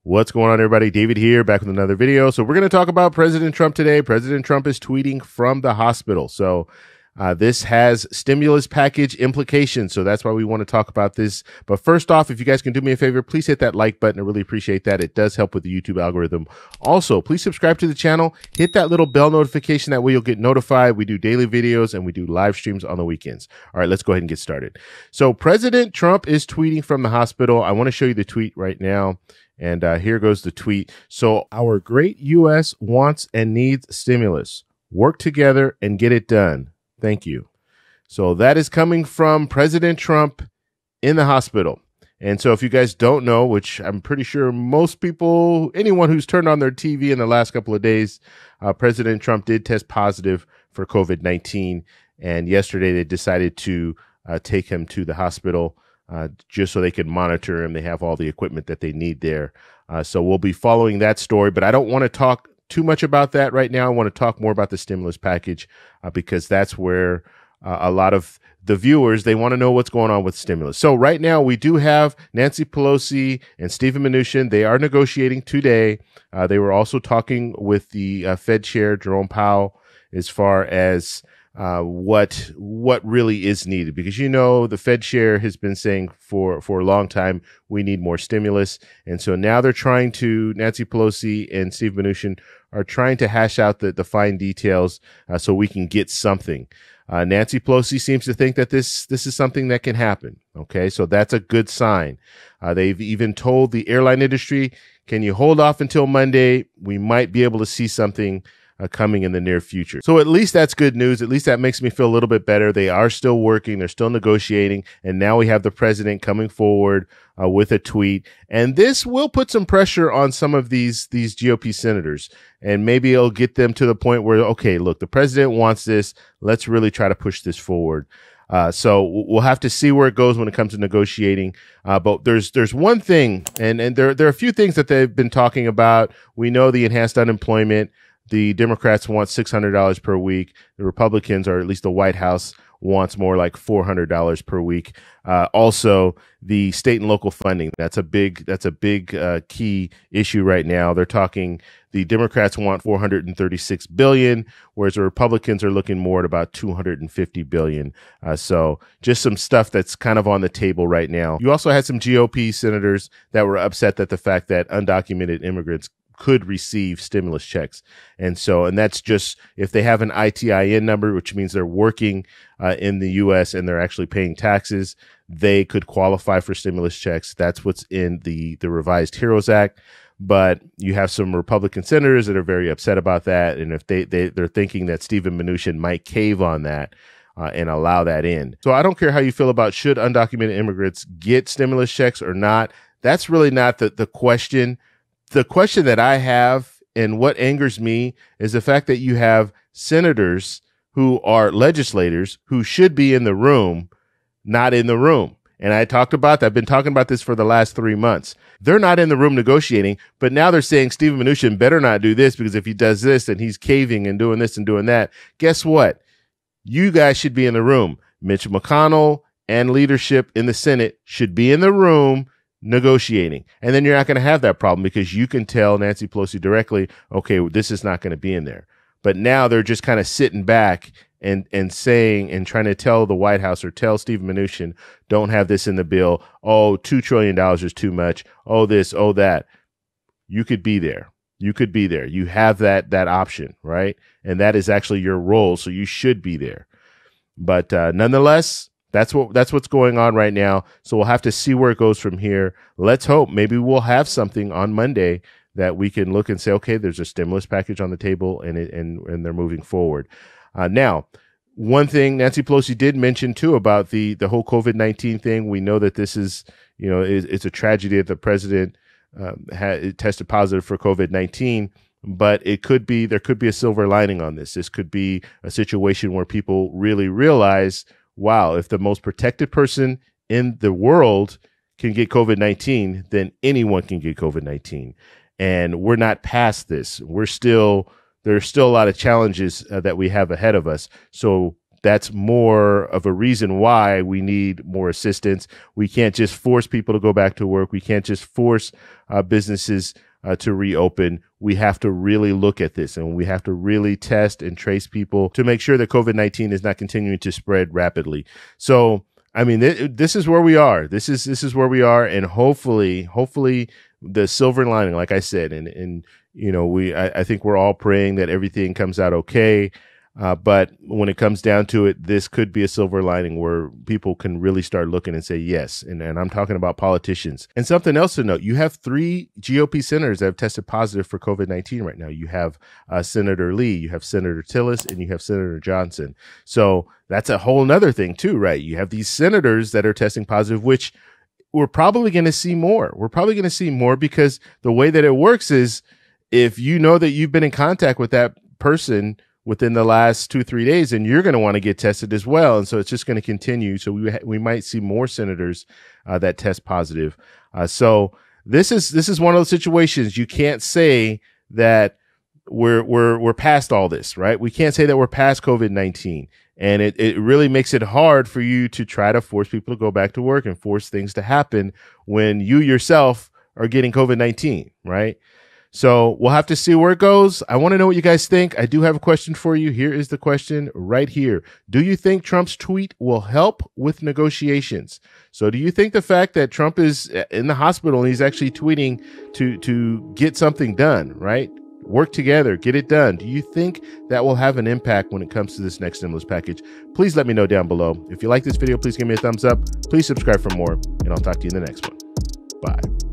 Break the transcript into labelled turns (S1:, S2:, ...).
S1: What's going on, everybody? David here, back with another video. So we're going to talk about President Trump today. President Trump is tweeting from the hospital. So this has stimulus package implications. So that's why we want to talk about this. But first off, if you guys can do me a favor, please hit that like button. I really appreciate that. It does help with the YouTube algorithm. Also, please subscribe to the channel. Hit that little bell notification. That way you'll get notified. We do daily videos and we do live streams on the weekends. All right, let's go ahead and get started. So President Trump is tweeting from the hospital. I want to show you the tweet right now. And here goes the tweet. So our great U.S. wants and needs stimulus. Work together and get it done. Thank you. So that is coming from President Trump in the hospital. And so if you guys don't know, which I'm pretty sure most people, anyone who's turned on their TV in the last couple of days, President Trump did test positive for COVID-19. And yesterday they decided to take him to the hospital just so they could monitor him. They have all the equipment that they need there. So we'll be following that story, but I don't want to talk too much about that right now. I want to talk more about the stimulus package because that's where a lot of the viewers, they want to know what's going on with stimulus. So right now we do have Nancy Pelosi and Steven Mnuchin. They are negotiating today. They were also talking with the Fed chair, Jerome Powell, as far as what really is needed, because the Fed chair has been saying for a long time we need more stimulus, and so now they're trying to, Nancy Pelosi and Steve Mnuchin are trying to hash out the fine details so we can get something. Nancy Pelosi seems to think that this is something that can happen. Okay, so that's a good sign. They've even told the airline industry, can you hold off until Monday? We might be able to see something coming in the near future. So at least that's good news. At least that makes me feel a little bit better. They are still working. They're still negotiating. And now we have the president coming forward with a tweet. And this will put some pressure on some of these GOP senators. And maybe it'll get them to the point where, okay, look, the president wants this. Let's really try to push this forward. So we'll have to see where it goes when it comes to negotiating. But there's one thing, and there are a few things that they've been talking about. We know the enhanced unemployment. The Democrats want $600 per week. The Republicans, or at least the White House, wants more like $400 per week. Also, the state and local funding. That's a big key issue right now. They're talking, the Democrats want $436 billion, whereas the Republicans are looking more at about $250 billion. So just some stuff that's kind of on the table right now. You also had some GOP senators that were upset at the fact that undocumented immigrants could receive stimulus checks. And that's just if they have an ITIN number, which means they're working in the U.S. and they're actually paying taxes, they could qualify for stimulus checks. That's what's in the revised HEROES Act. But you have some Republican senators that are very upset about that. And if they're thinking that Steven Mnuchin might cave on that and allow that in. So I don't care how you feel about should undocumented immigrants get stimulus checks or not. That's really not the question. The question that I have, and what angers me, is the fact that you have senators who are legislators who should be in the room, not in the room. And I talked about that. I've been talking about this for the last 3 months. They're not in the room negotiating, but now they're saying Steven Mnuchin better not do this, because if he does this, then he's caving and doing this and doing that. Guess what? You guys should be in the room. Mitch McConnell and leadership in the Senate should be in the room negotiating. And then you're not going to have that problem, because you can tell Nancy Pelosi directly, okay, this is not going to be in there. But now they're just kind of sitting back and saying and trying to tell the White House or tell Steven Mnuchin, don't have this in the bill. Oh, $2 trillion is too much. Oh, this, oh, that. You could be there. You could be there. You have that option, right? And that is actually your role. So you should be there. But nonetheless, that's what's going on right now. So we'll have to see where it goes from here. Let's hope maybe we'll have something on Monday that we can look and say, okay, there's a stimulus package on the table and they're moving forward. Now, one thing Nancy Pelosi did mention too about the whole COVID-19 thing. We know that this is, it's a tragedy that the president tested positive for COVID-19. But there could be a silver lining on this. This could be a situation where people really realize, wow, if the most protected person in the world can get COVID-19, then anyone can get COVID-19. And we're not past this. There's still a lot of challenges that we have ahead of us. So that's more of a reason why we need more assistance. We can't just force people to go back to work. We can't just force businesses to reopen. We have to really look at this, and we have to really test and trace people to make sure that COVID-19 is not continuing to spread rapidly. So, I mean, this is where we are. This is where we are, and hopefully the silver lining, like I said, and you know, I think we're all praying that everything comes out okay. But when it comes down to it, this could be a silver lining where people can really start looking and say yes. And I'm talking about politicians. And something else to note, you have 3 GOP senators that have tested positive for COVID-19 right now. You have Senator Lee, you have Senator Tillis, and you have Senator Johnson. So that's a whole nother thing too, right? You have these senators that are testing positive, which we're probably going to see more. We're probably going to see more because the way that it works is if you know that you've been in contact with that person within the last 2-3 days, and you're going to want to get tested as well. And so it's just going to continue. So we might see more senators that test positive. So this is one of those situations you can't say that we're past all this, right? We can't say that we're past COVID-19. And it really makes it hard for you to try to force people to go back to work and force things to happen when you yourself are getting COVID-19, right? So we'll have to see where it goes. I want to know what you guys think. I do have a question for you. Here is the question right here. Do you think Trump's tweet will help with negotiations? So do you think the fact that Trump is in the hospital and he's actually tweeting to get something done, right? Work together, get it done. Do you think that will have an impact when it comes to this next stimulus package? Please let me know down below. If you like this video, please give me a thumbs up. Please subscribe for more, and I'll talk to you in the next one. Bye.